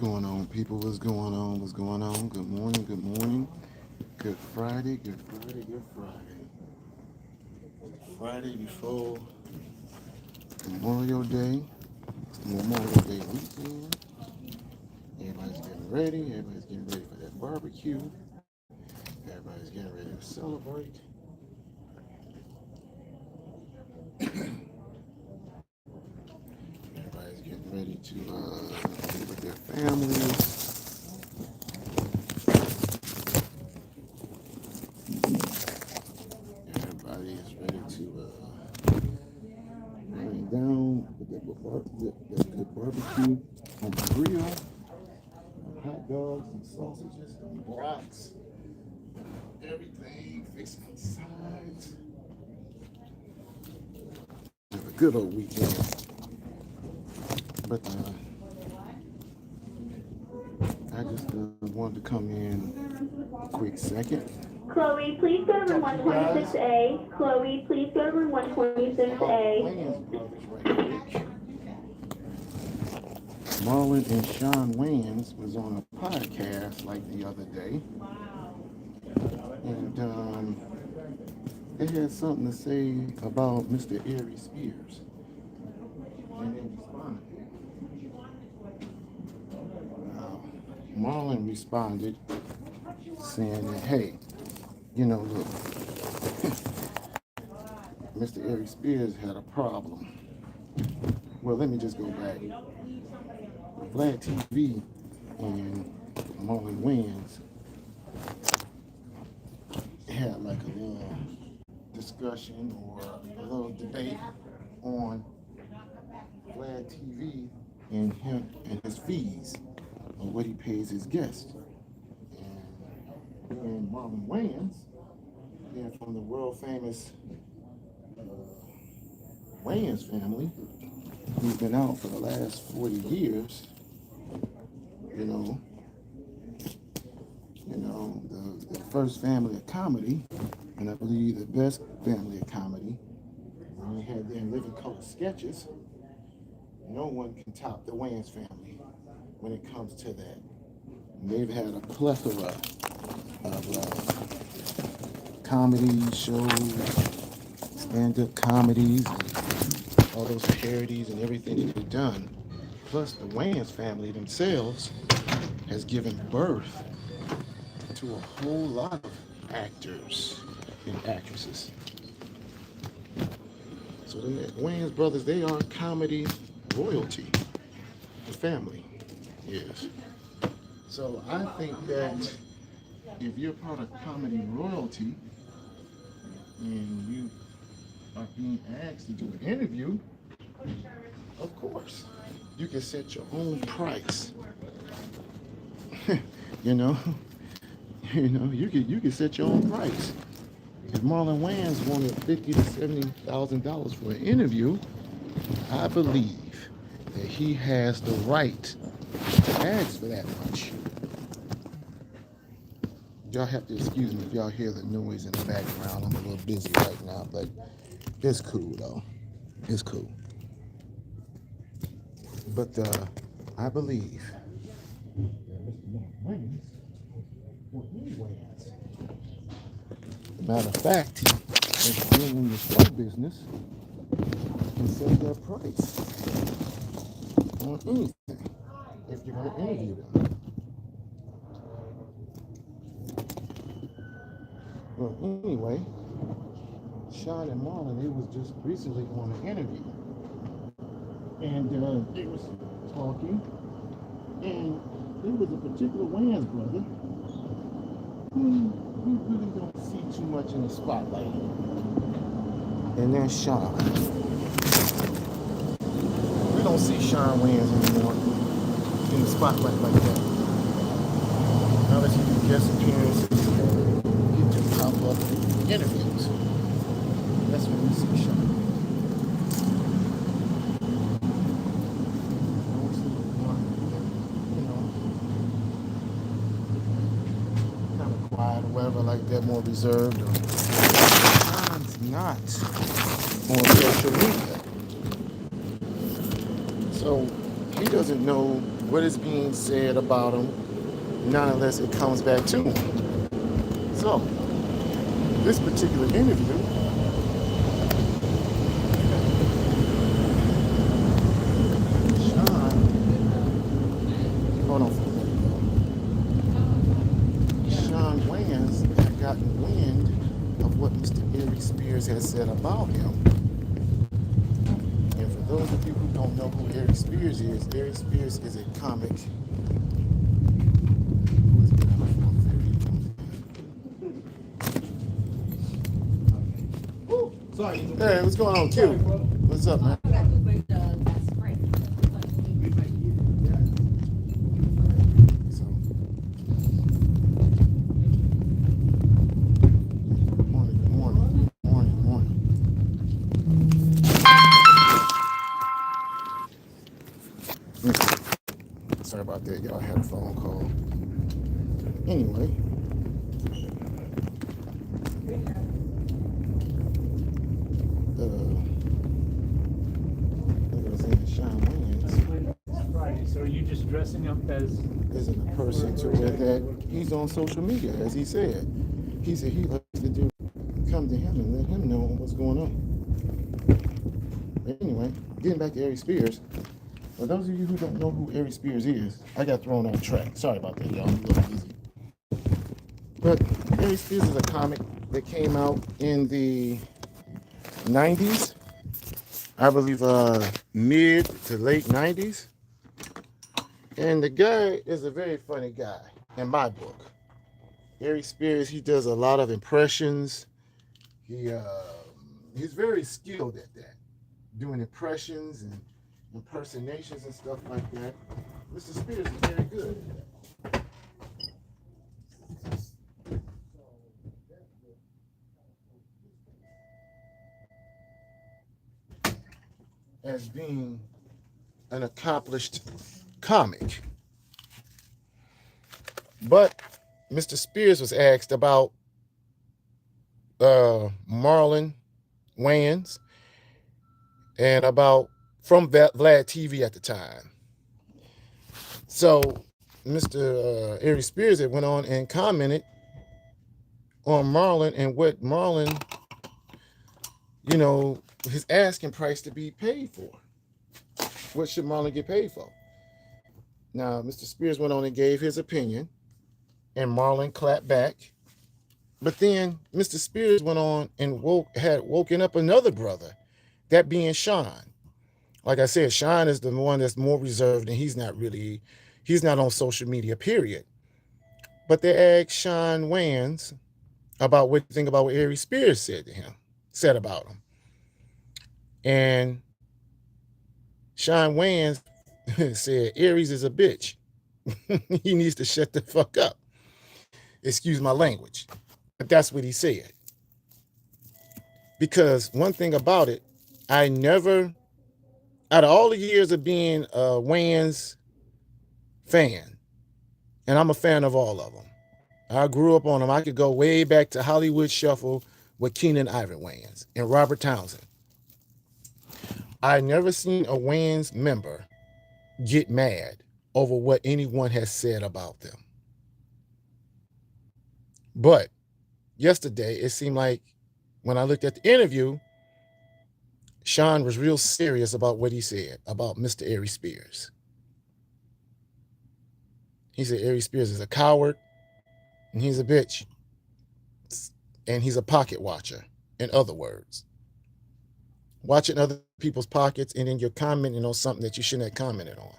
Going on, people? What's going on? What's going on? Good morning. Good morning. Good Friday. Good Friday. Good Friday. Friday before Memorial Day. It's the Memorial Day weekend. Everybody's getting ready. Everybody's getting ready for that barbecue. Everybody's getting ready to celebrate. Everybody's getting ready to be with their families. Everybody is ready to burn down with that good barbecue on the grill, hot dogs and sausages and brats, everything fixing the sides. Have a good old weekend. But I just wanted to come in a quick second. Chloe, please go to room 126A. Chloe, please go to room 126A. Marlon and Sean Wayans was on a podcast like the other day, and they had something to say about Mr. Ari Spears, and they responded. Marlon responded saying that, hey, look, Mr. Ari Spears had a problem. Well, let me just go back. Vlad TV and Marlon Wayans had like a little discussion or a little debate on Vlad TV and him and his fees of what he pays his guests. And Marlon Wayans, being from the world famous Wayans family, who's been out for the last 40 years, the first family of comedy, and I believe the best family of comedy. When they had their living color sketches, no one can top the Wayans family when it comes to that. And they've had a plethora of comedy shows, stand-up comedies, and all those parodies and everything that they've done. Plus, the Wayans family themselves has given birth to a whole lot of actors and actresses. So the Wayans brothers, they are comedy royalty. The family is. So I think that if you're part of comedy royalty and you are being asked to do an interview, of course, you can set your own price. You can set your own price. If Marlon Wayans wanted $50,000 to $70,000 for an interview, I believe that he has the right to ask for that much. Y'all have to excuse me if y'all hear the noise in the background. I'm a little busy right now, but it's cool though. It's cool. But I believe that Mr. Wayans, or any Wayans, matter of fact, as being in the show business, can set their price on anything if you're going to interview them. Well, anyway, Sean and Marlon, they was just recently on an interview, and they was talking, and there was a particular Wayans brother who we really don't see too much in the spotlight, and that's Sean. We don't see Sean Wayans anymore in the spotlight like that. Unless he do guest appearances, he just pop up in interviews. That's when we see Sean. Kind of quiet or whatever like that, more reserved. Sean's not on social media. So he doesn't know what is being said about him, not unless it comes back to him. So, this particular interview, Sean, hold on for a minute. Sean Wayans had gotten wind of what Mr. Ari Spears has said about him. And for those of you who don't know who Ari Spears is a comic. Who has been on the phone? Sorry. Hey, what's going on, Q? What's up, man? Sorry about that, y'all. I had a phone call. Anyway. Like I was saying, Sean Wayans. So are you just dressing up as a person to where that he's on social media, as he said. He said he likes to come to him and let him know what's going on. Anyway, getting back to Ari Spears. For those of you who don't know who Ari Spears is, I got thrown off track. Sorry about that, y'all. I'm a little busy. But Ari Spears is a comic that came out in the 90s. I believe mid to late 90s. And the guy is a very funny guy in my book. Ari Spears, he does a lot of impressions. He's very skilled at that, doing impressions and impersonations and stuff like that. Mr. Spears is very good at that. As being an accomplished comic. But Mr. Spears was asked about Marlon Wayans and about from Vlad TV at the time. So Mr. Ari Spears had went on and commented on Marlon and what Marlon, his asking price to be paid for. What should Marlon get paid for? Now, Mr. Spears went on and gave his opinion, and Marlon clapped back. But then Mr. Spears went on and had woken up another brother, that being Sean. Like I said, Sean is the one that's more reserved, and he's not on social media, period. But they asked Sean Wayans about what you think about what Ari Spears said about him. And Sean Wayans said, Aries is a bitch. He needs to shut the fuck up. Excuse my language. But that's what he said. Because one thing about it, I never, out of all the years of being a Wayans fan, and I'm a fan of all of them. I grew up on them. I could go way back to Hollywood Shuffle with Keenan Ivory Wayans and Robert Townsend. I never seen a Wayans member get mad over what anyone has said about them. But yesterday, it seemed like when I looked at the interview, Sean was real serious about what he said about Mr. Ari Spears. He said Ari Spears is a coward and he's a bitch. And he's a pocket watcher, in other words. Watching other people's pockets and then you're commenting on something that you shouldn't have commented on.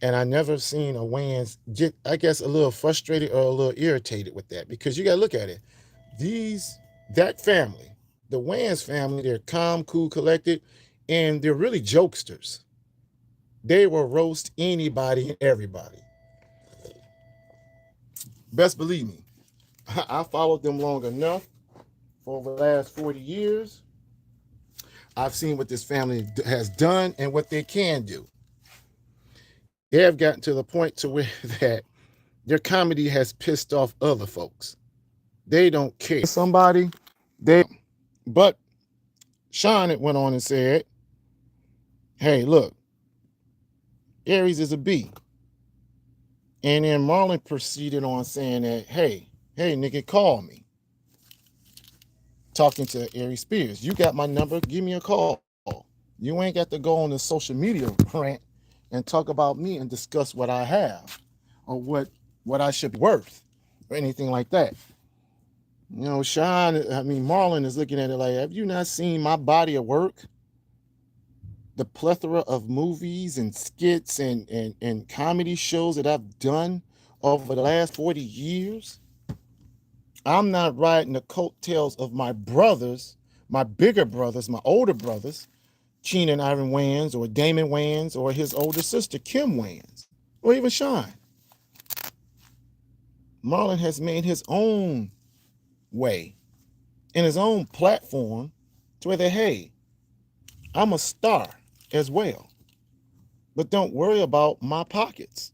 And I never seen a Wayans get, I guess, a little frustrated or a little irritated with that, because you got to look at it. That family, the Wayans family, they're calm, cool, collected, and they're really jokesters. They will roast anybody and everybody. Best believe me, I followed them long enough for over the last 40 years. I've seen what this family has done and what they can do. They have gotten to the point to where that their comedy has pissed off other folks. They don't care. But Sean went on and said, hey, look, Aries is a B. And then Marlon proceeded on saying that, hey, nigga, call me. Talking to Aries Spears. You got my number, give me a call. You ain't got to go on the social media rant and talk about me and discuss what I have or what I should be worth or anything like that. You know, Marlon is looking at it like, have you not seen my body of work? The plethora of movies and skits and comedy shows that I've done over the last 40 years. I'm not riding the coattails of my brothers, my bigger brothers, my older brothers, Keenan Ivan Wayans or Damon Wayans or his older sister, Kim Wayans, or even Sean. Marlon has made his own way in his own platform to where hey, I'm a star as well. But don't worry about my pockets.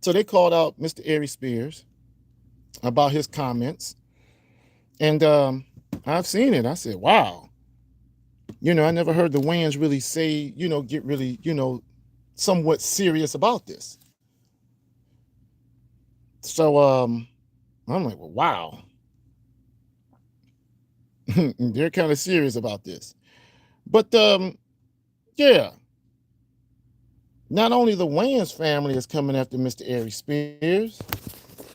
So they called out Mr. Aries Spears about his comments. And I've seen it. I said, wow. You know, I never heard the Wayans really say, you know, get really, you know, somewhat serious about this. So I'm like, well, wow. They're kind of serious about this. But yeah. Not only the Wayans family is coming after Mr. Aries Spears,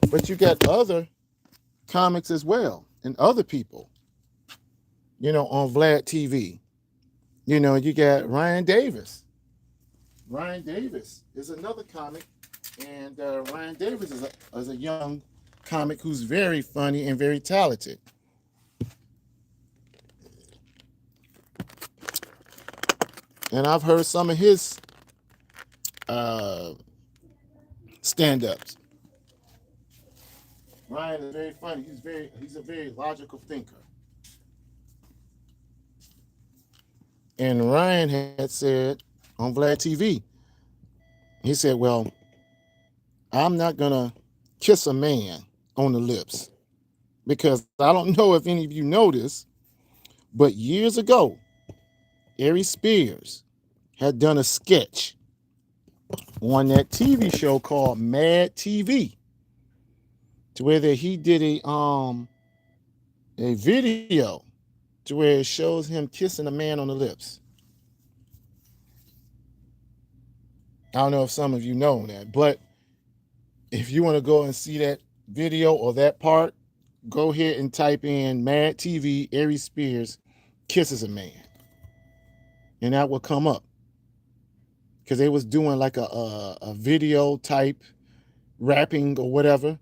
but you got other comics as well and other people, you know, on Vlad TV. You know, you got Ryan Davis. Ryan Davis is another comic, and Ryan Davis is a young comic who's very funny and very talented. And I've heard some of his stand-ups. Ryan is very funny. He's a very logical thinker. And Ryan had said on Vlad TV, he said, well, I'm not gonna kiss a man on the lips because I don't know if any of you know this, but years ago, Aries Spears had done a sketch on that TV show called Mad TV, to where he did a video to where it shows him kissing a man on the lips. I don't know if some of you know that, but if you want to go and see that video or that part, go ahead and type in Mad TV Aries Spears kisses a man, and that will come up. Because they was doing like a video type rapping or whatever.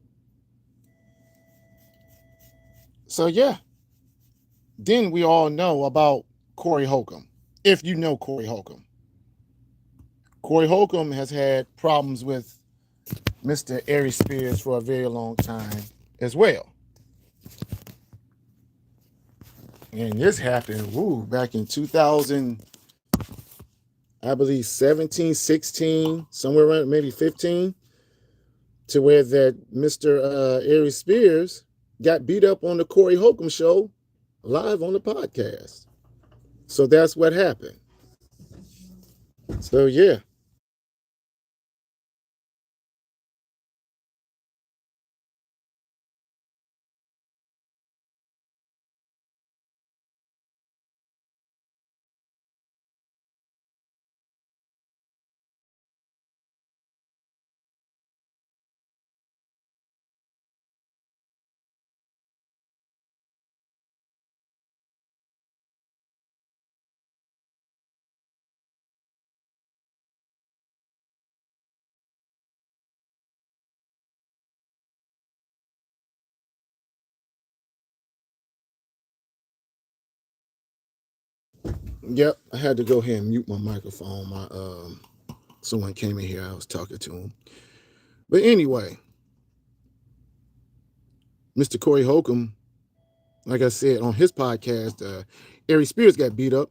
So yeah. Then we all know about Corey Holcomb. If you know Corey Holcomb. Corey Holcomb has had problems with Mr. Aries Spears for a very long time as well. And this happened, back in 2000, I believe 17, 16, somewhere around maybe 15, to where that Mr. Aries Spears got beat up on the Corey Holcomb show live on the podcast. So that's what happened. So yeah. Yep, I had to go ahead and mute my microphone. Someone came in here, I was talking to him. But anyway, Mr. Corey Holcomb, like I said on his podcast, Aries Spears got beat up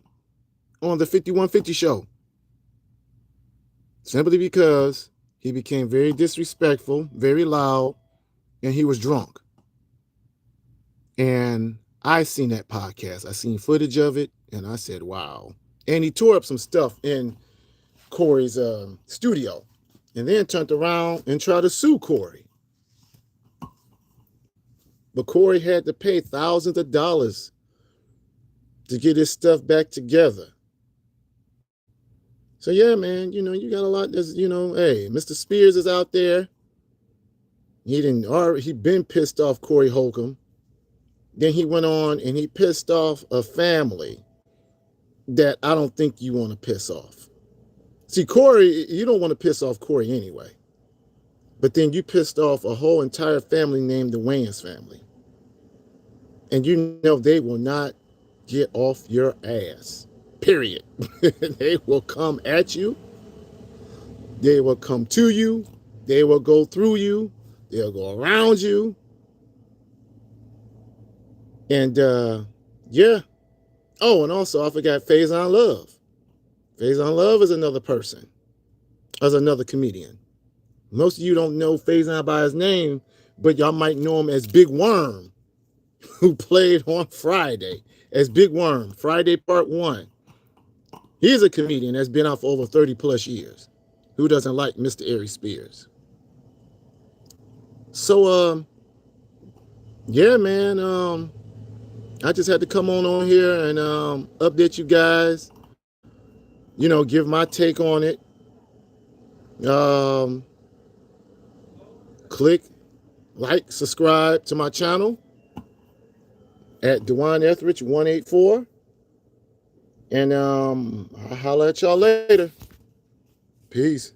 on the 5150 show. Simply because he became very disrespectful, very loud, and he was drunk. And I seen that podcast. I seen footage of it, and I said, wow. And he tore up some stuff in Corey's studio, and then turned around and tried to sue Corey. But Corey had to pay thousands of dollars to get his stuff back together. So yeah, man, you got a lot. That's, hey, Mr. Spears is out there. He been pissed off Corey Holcomb. Then he went on and he pissed off a family that I don't think you want to piss off. See, Corey, you don't want to piss off Corey anyway. But then you pissed off a whole entire family named the Wayans family. And they will not get off your ass. Period. They will come at you. They will come to you. They will go through you. They'll go around you. And yeah. Oh, and also I forgot Faison Love. Faison Love is another person. As another comedian. Most of you don't know Faison by his name, but y'all might know him as Big Worm, who played on Friday as Big Worm, Friday Part 1. He's a comedian that's been out for over 30 plus years. Who doesn't like Mr. Ari Spears? So, yeah, man, I just had to come on here and update you guys, give my take on it. Click, like, subscribe to my channel at DaJuan Ethridge 184. And I'll holler at y'all later. Peace.